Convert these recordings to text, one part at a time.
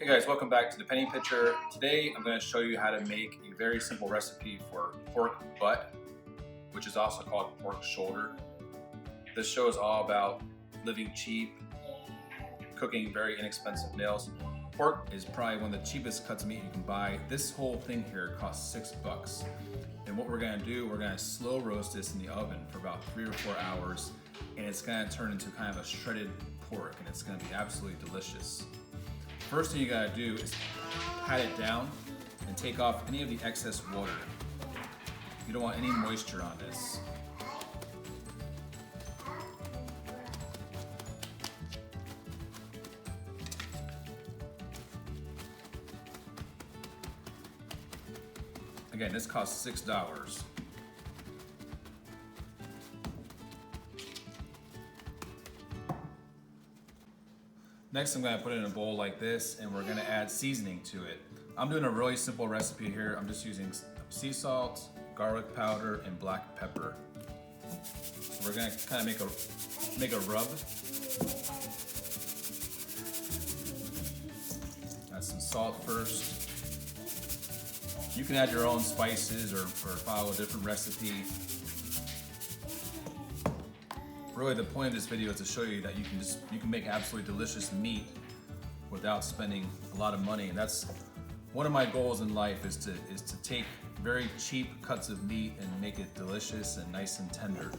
Hey guys, welcome back to the Penny Pitcher. Today I'm going to show you how to make a very simple recipe for pork butt, which is also called pork shoulder. This show is all about living cheap, cooking very inexpensive meals. Pork is probably one of the cheapest cuts of meat you can buy. This whole thing here costs $6. And what we're going to do, we're going to slow roast this in the oven for about 3 or 4 hours, and it's going to turn into kind of a shredded pork, and it's going to be absolutely delicious. First thing you gotta do is pat it down and take off any of the excess water. You don't want any moisture on this. Again, this costs $6. Next, I'm gonna put it in a bowl like this, and we're gonna add seasoning to it. I'm doing a really simple recipe here. I'm just using sea salt, garlic powder, and black pepper. So we're gonna kind of make a rub. Add some salt first. You can add your own spices or follow a different recipe. Really, the point of this video is to show you that you can make absolutely delicious meat without spending a lot of money. And that's one of my goals in life, is to take very cheap cuts of meat and make it delicious and nice and tender.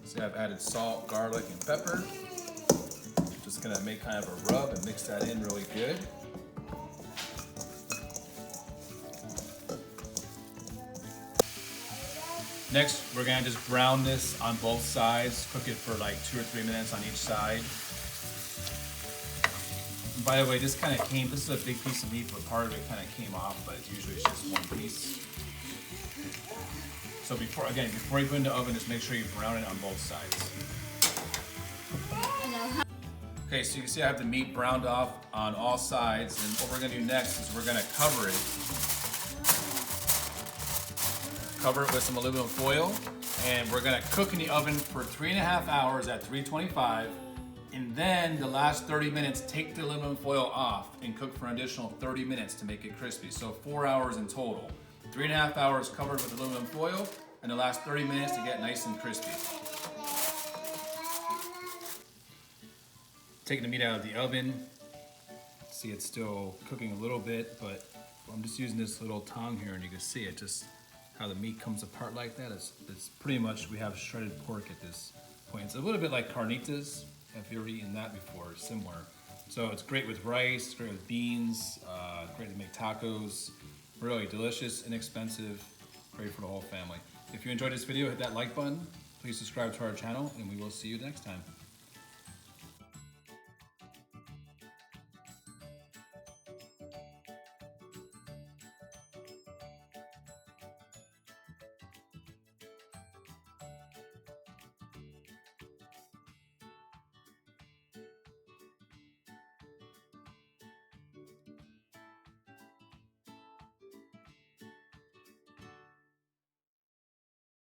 See, I've added salt, garlic, and pepper. Just gonna make kind of a rub and mix that in really good. Next, we're gonna just brown this on both sides. Cook it for like 2 or 3 minutes on each side. And by the way, this is a big piece of meat, but part of it kind of came off, but usually it's just one piece. So before you put it in the oven, just make sure you brown it on both sides. Okay, so you can see I have the meat browned off on all sides, and what we're gonna do next is we're gonna cover it. Cover it with some aluminum foil, and we're gonna cook in the oven for 3.5 hours at 325, and then the last 30 minutes, take the aluminum foil off and cook for an additional 30 minutes to make it crispy. So 4 hours in total. 3.5 hours covered with aluminum foil, and the last 30 minutes to get nice and crispy. Taking the meat out of the oven. See, it's still cooking a little bit, but I'm just using this little tong here, and you can see it, just how the meat comes apart like that. It's pretty much, we have shredded pork at this point. It's a little bit like carnitas, if you've ever eaten that before, similar. So it's great with rice, great with beans, great to make tacos. Really delicious, inexpensive, great for the whole family. If you enjoyed this video, hit that like button. Please subscribe to our channel, and we will see you next time.